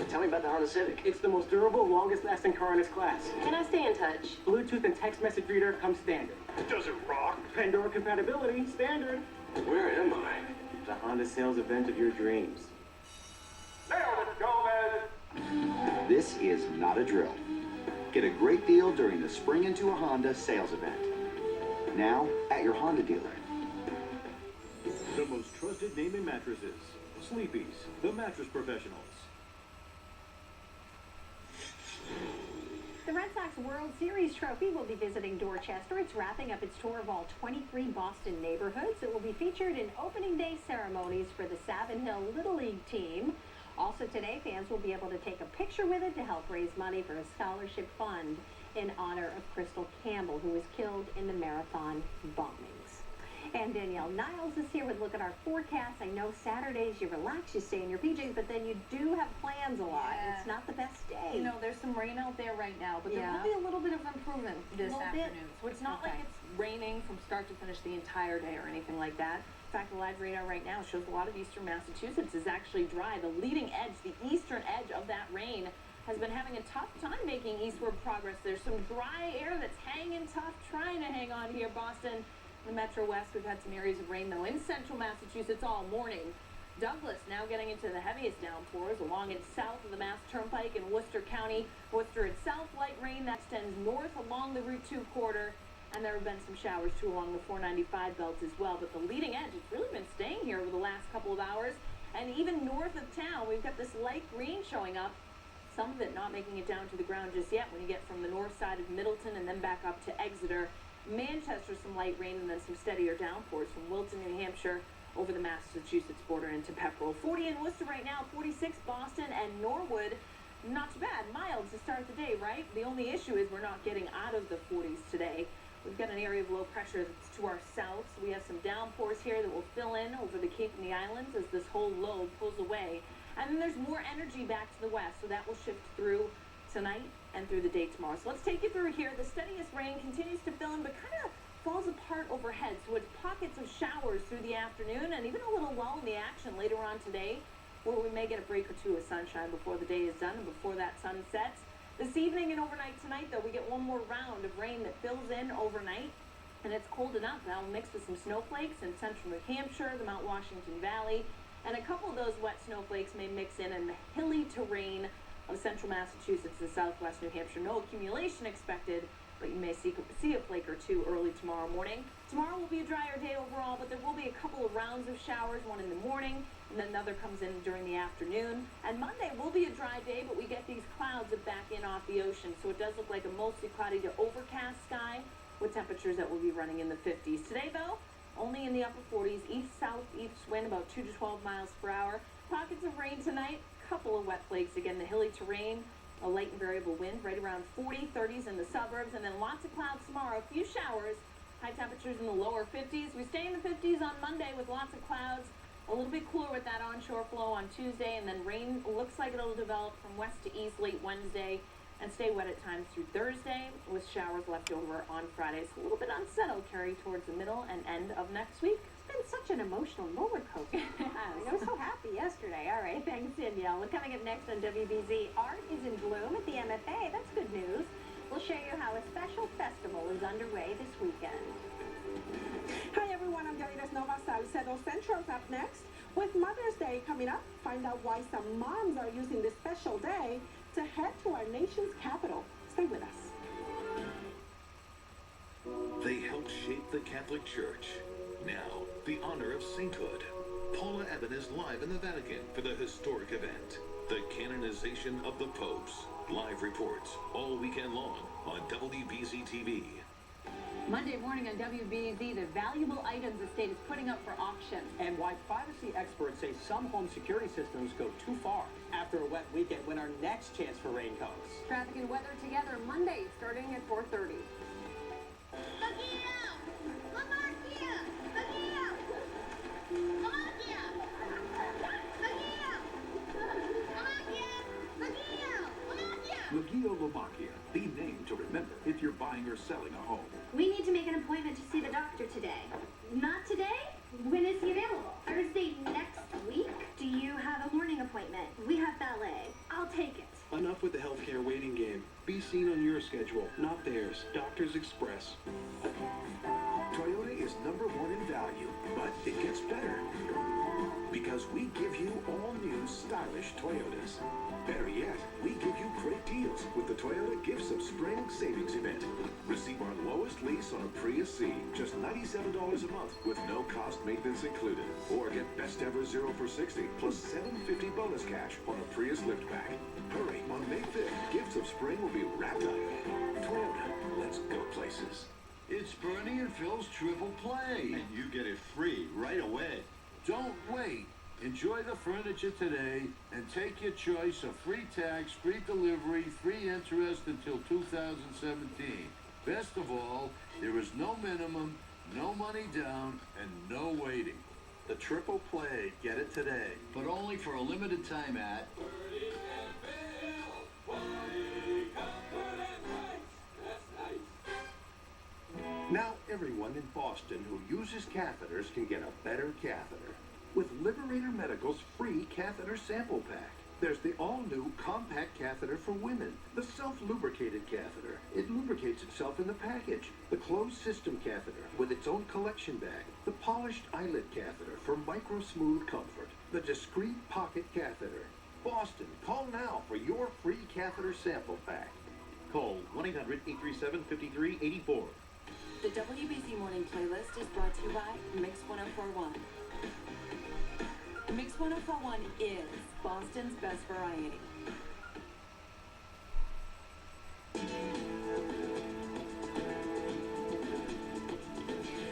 Tell me about the Honda Civic. It's the most durable, longest-lasting car in its class. Can I stay in touch? Bluetooth and text message reader come standard. Does it rock? Pandora compatibility, standard. Where am I? The Honda sales event of your dreams. This is not a drill. Get a great deal during the Spring Into a Honda sales event. Now, at your Honda dealer. The most trusted name in mattresses. Sleepy's, the mattress professionals. The Red Sox World Series trophy will be visiting Dorchester. It's wrapping up its tour of all 23 Boston neighborhoods. It will be featured in opening day ceremonies for the Savin Hill Little League team. Also today, fans will be able to take a picture with it to help raise money for a scholarship fund in honor of Crystal Campbell, who was killed in the marathon bombings. And Danielle Niles is here with a look at our forecast. I know Saturdays you relax, you stay in your PJs, but then you do have plans a lot. Yeah. It's not the best day. You know, there's some rain out there right now, but there will be a little bit of improvement this afternoon. So it's not like it's raining from start to finish the entire day or anything like that. In fact, the live radar right now shows a lot of eastern Massachusetts is actually dry. The leading edge, the eastern edge of that rain has been having a tough time making eastward progress. There's some dry air that's hanging tough, trying to hang on here. Boston, the Metro West, we've had some areas of rain, though, in central Massachusetts all morning. Douglas now getting into the heaviest downpours along and south of the Mass Turnpike in Worcester County. Worcester itself, light rain that extends north along the Route 2 corridor. And there have been some showers, too, along the 495 belt as well. But the leading edge, it's really been staying here over the last couple of hours. And even north of town, we've got this light green showing up. Some of it not making it down to the ground just yet when you get from the north side of Middleton and then back up to Exeter. Manchester, some light rain and then some steadier downpours from Wilton, New Hampshire, over the Massachusetts border into Pepperell. 40 in Worcester right now, 46 Boston and Norwood. Not too bad, mild to start the day, right? The only issue is we're not getting out of the 40s today. We've got an area of low pressure that's to our south. So we have some downpours here that will fill in over the Cape and the islands as this whole low pulls away. And then there's more energy back to the west, so that will shift through tonight and through the day tomorrow. So let's take you through here. The steadiest rain continues to fill in, but kind of falls apart overhead. So it's pockets of showers through the afternoon and even a little lull in the action later on today, where we may get a break or two of sunshine before the day is done and before that sun sets. This evening and overnight tonight, though, we get one more round of rain that fills in overnight, and it's cold enough. That'll mix with some snowflakes in central New Hampshire, the Mount Washington Valley, and a couple of those wet snowflakes may mix in the hilly terrain of central Massachusetts and southwest New Hampshire. No accumulation expected, but you may see a flake or two early tomorrow morning. Tomorrow will be a drier day overall, but there will be a couple of rounds of showers, one in the morning, and then another comes in during the afternoon. And Monday will be a dry day, but we get these clouds that back in off the ocean, so it does look like a mostly cloudy to overcast sky with temperatures that will be running in the 50s. Today, though, only in the upper 40s, east-southeast wind about 2 to 12 miles per hour. Pockets of rain tonight, couple of wet flakes. Again, the hilly terrain, a light and variable wind, right around 40, 30s in the suburbs, and then lots of clouds tomorrow, a few showers, high temperatures in the lower 50s. We stay in the 50s on Monday with lots of clouds, a little bit cooler with that onshore flow on Tuesday, and then rain looks like it'll develop from west to east late Wednesday and stay wet at times through Thursday with showers left over on Friday. So a little bit unsettled carry towards the middle and end of next week. It's been such an emotional roller coaster. I was so happy yesterday. All right, thanks, Danielle. Well, coming up next on WBZ, art is in bloom at the MFA. That's good news. We'll show you how a special festival is underway this weekend. Hi everyone, I'm Yalides Nova Salcedo. Centro's up next. With Mother's Day coming up, find out why some moms are using this special day to head to our nation's capital. Stay with us. They helped shape the Catholic Church. Now, the honor of sainthood. Paula Eben is live in the Vatican for the historic event, the canonization of the popes. Live reports all weekend long on WBZ-TV. Monday morning on WBZ, the valuable items the state is putting up for auction. And why privacy experts say some home security systems go too far after a wet weekend when our next chance for rain comes. Traffic and weather together Monday starting at 4:30. Slovakia, the name to remember if you're buying or selling a home. We need to make an appointment to see the doctor today. Not today? When is he available? Thursday next week? Do you have a morning appointment? We have ballet. I'll take it. Enough with the healthcare waiting game. Be seen on your schedule, not theirs. Doctors Express. Toyota is #1 in value, but it gets better. Because we give you all new stylish Toyotas. Better yet, we give you great deals with the Toyota Gifts of Spring Savings Event. Receive our lowest lease on a Prius C, just $97 a month with no cost maintenance included. Or get best ever 0 for 60 plus $750 bonus cash on a Prius liftback. Hurry, on May 5th, Gifts of Spring will be wrapped up. Toyota, let's go places. It's Bernie and Phil's Triple Play. And you get it free right away. Don't wait. Enjoy the furniture today and take your choice of free tax, free delivery, free interest until 2017. Best of all, there is no minimum, No money down and no waiting. The triple play, get it today. But only for a limited time at Now everyone in Boston who uses catheters can get a better catheter with Liberator Medical's free catheter sample pack. There's the all-new compact catheter for women, the self-lubricated catheter. It lubricates itself in the package. The closed system catheter with its own collection bag. The polished eyelid catheter for micro-smooth comfort. The discreet pocket catheter. Boston, call now for your free catheter sample pack. Call 1-800-837-5384. The WBZ Morning Playlist is brought to you by Mix 1041. Mix 1041 is Boston's best variety.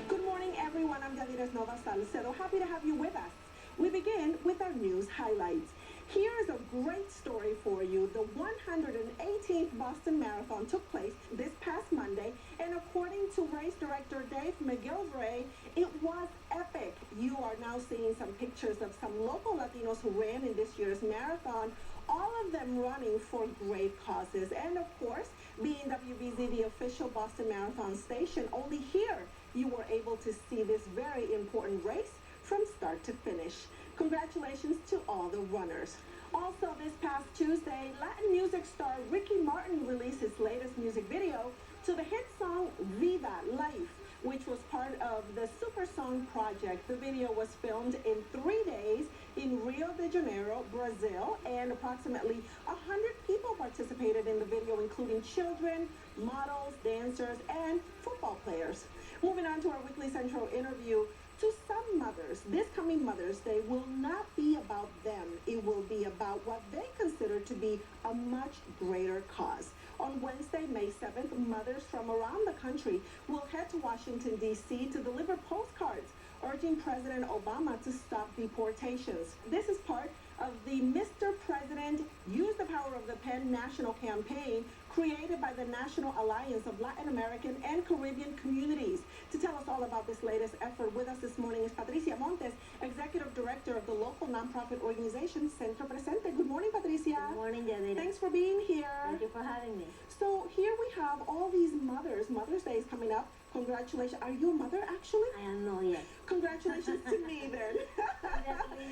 Good morning, everyone. I'm Yadires Nova Salcedo. Happy to have you with us. We begin with our news highlights. Here is a great story for you. The 118th Boston Marathon took place this past Monday, and according to race director Dave McGilvray, it was epic. You are now seeing some pictures of some local Latinos who ran in this year's marathon, all of them running for great causes. And of course, being WBZ, the official Boston Marathon station, only here you were able to see this very important race from start to finish. Congratulations to all the runners. Also this past Tuesday, Latin music star Ricky Martin released his latest music video to the hit song Vida, Life, which was part of the Super Song project. The video was filmed in 3 days in Rio de Janeiro, Brazil, and approximately 100 people participated in the video, including children, models, dancers, and football players. Moving on to our weekly Centro interview, to some mothers, this coming Mother's Day will not be about them. It will be about what they consider to be a much greater cause. On Wednesday, May 7th, mothers from around the country will head to Washington, D.C. to deliver postcards urging President Obama to stop deportations. This is part of the Mr. President Use the Power of the Pen national campaign created by the National Alliance of Latin American and Caribbean Communities. To tell us all about this latest effort, with us this morning is Patricia Montes, Executive Director of the local nonprofit organization Centro Presente. Good morning, Patricia. Good morning, Yadira. Thanks for being here. Thank you for having me. So here we have all these mothers. Mother's Day is coming up. Congratulations. Are you a mother, actually? I am not yet. Congratulations to me, then.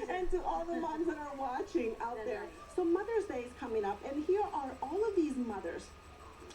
And to all the moms that are watching out there. So Mother's Day is coming up, and here are all of these mothers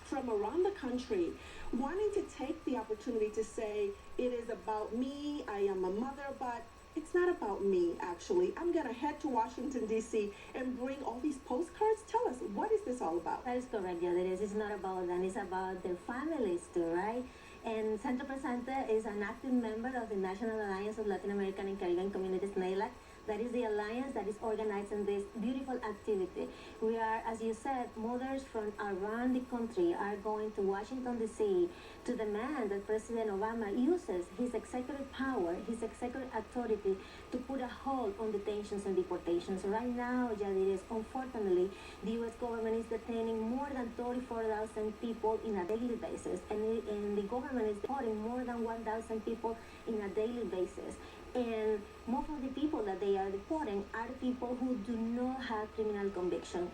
from around the country wanting to take the opportunity to say, it is about me, I am a mother, but it's not about me, actually. I'm going to head to Washington, D.C. and bring all these postcards. Tell us, what is this all about? That is correct, Yadira. It's not about them. It's about their families too, right? And Centro Presente is an active member of the National Alliance of Latin American and Caribbean Communities, NALAC. That is the alliance that is organizing this beautiful activity. We are, as you said, mothers from around the country are going to Washington, D.C. to demand that President Obama uses his executive power, his executive authority to put a hold on detentions and deportations. Right now, Yadiris, unfortunately, the U.S. government is detaining more than 34,000 people in a daily basis, and the government is deporting more than 1,000 people in a daily basis. And most of the people that they are deporting are people who do not have criminal convictions,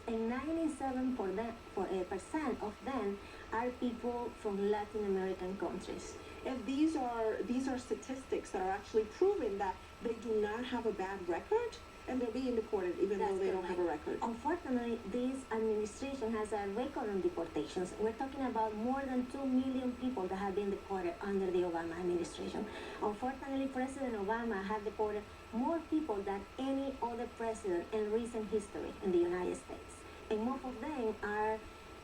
and 97% of them are people from Latin American countries. And these are statistics that are actually proving that they do not have a bad record, and they're being deported even though they don't have a record. Unfortunately, this administration has a record on deportations. We're talking about more than 2 million people that have been deported under the Obama administration. Unfortunately, President Obama has deported more people than any other president in recent history in the United States. And most of them are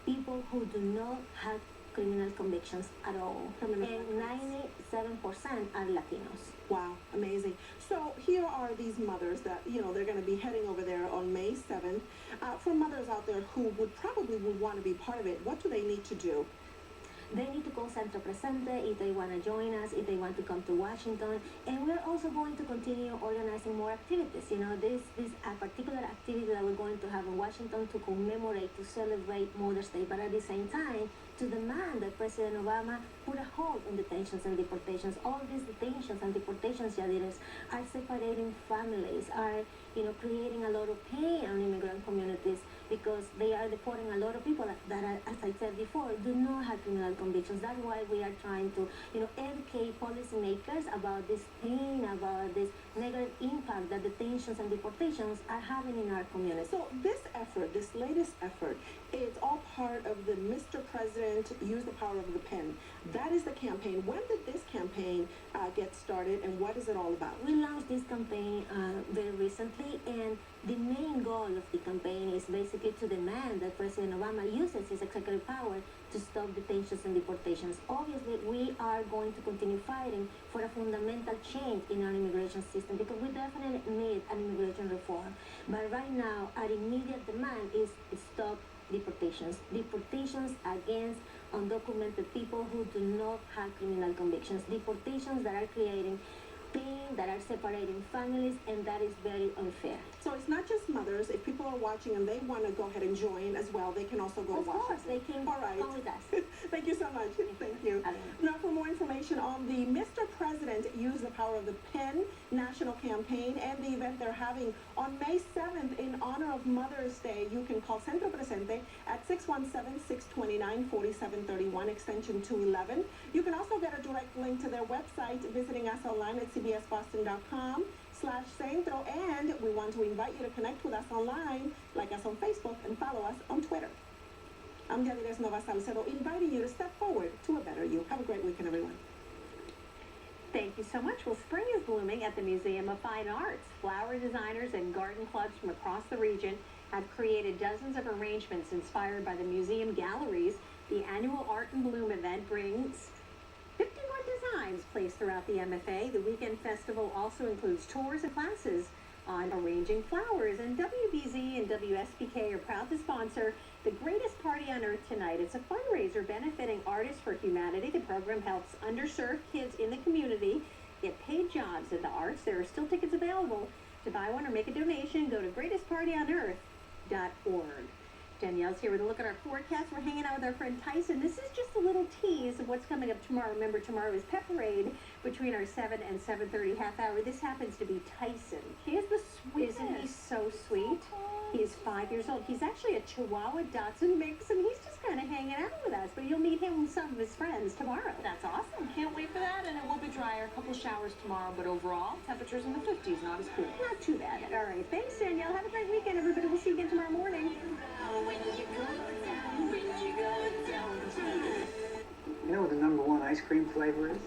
people who do not have criminal convictions at all. And 97% are Latinos. Wow, amazing. So here are these mothers that, they're going to be heading over there on May 7th. For mothers out there who would probably want to be part of it, what do they need to do? They need to call Centro Presente if they want to join us, if they want to come to Washington. And we're also going to continue organizing more activities. This a particular activity that we're going to have in Washington to commemorate, to celebrate Mother's Day. But at the same time, to demand that President Obama put a halt on detentions and deportations. All these detentions and deportations, Yadiras, are separating families, are creating a lot of pain on immigrant communities because they are deporting a lot of people that are, as I said before, do not have criminal convictions. That's why we are trying to, educate policymakers about this pain, about this negative impact that detentions and deportations are having in our community. So this effort, this latest effort, is all part of the Mr. President Use the Power of the Pen. That is the campaign. When did this campaign get started, and what is it all about? We launched this campaign very recently, and the main goal of the campaign is basically to demand that President Obama uses his executive power to stop detentions and deportations. Obviously, we are going to continue fighting for a fundamental change in our immigration system because we definitely need an immigration reform. But right now, our immediate demand is stop deportations. Deportations against undocumented people who do not have criminal convictions. Deportations that are creating pain, that are separating families, and that is very unfair. So it's not just mothers. If people are watching and they want to go ahead and join as well, they can also go watch. Of course, they can come with us. Thank you so much. Thank you. Now, for more information on the Mr. President Use the Power of the Pen national campaign and the event they're having on May 7th in honor of Mother's Day, you can call Centro Presente at 617-629-4731, extension 211. You can also get a direct link to their website visiting us online at cbsboston.com/Centro, and we want to invite you to connect with us online, like us on Facebook, and follow us on Twitter. I'm Yadira Nova Salcedo, inviting you to step forward to a better you. Have a great weekend, everyone. Thank you so much. Well, spring is blooming at the Museum of Fine Arts. Flower designers and garden clubs from across the region have created dozens of arrangements inspired by the museum galleries. The annual Art in Bloom event brings 51 designs placed throughout the MFA. The weekend festival also includes tours and classes on arranging flowers. And WBZ and WSPK are proud to sponsor the greatest party on earth tonight. It's a fundraiser benefiting Artists for Humanity. The program helps underserved kids in the community get paid jobs in the arts. There are still tickets available. To buy one or make a donation, go to greatestpartyonearth.org. Danielle's here with a look at our forecast. We're hanging out with our friend Tyson. This is just a little tease of what's coming up tomorrow. Remember, tomorrow is Pep Parade between our 7 and 7:30 half hour. This happens to be Tyson. He is the sweetest. Isn't he so sweet? He is 5 years old. He's actually a Chihuahua Dachshund mix, and he's just kind of hanging out with us. But you'll meet him and some of his friends tomorrow. That's awesome. Can't wait for that. And it will be drier. A couple showers tomorrow, but overall, temperatures in the 50s. Not as cool. Not too bad. All right. Thanks, Danielle. Have a great weekend, everybody. We'll see you again tomorrow morning. You know what the #1 ice cream flavor is?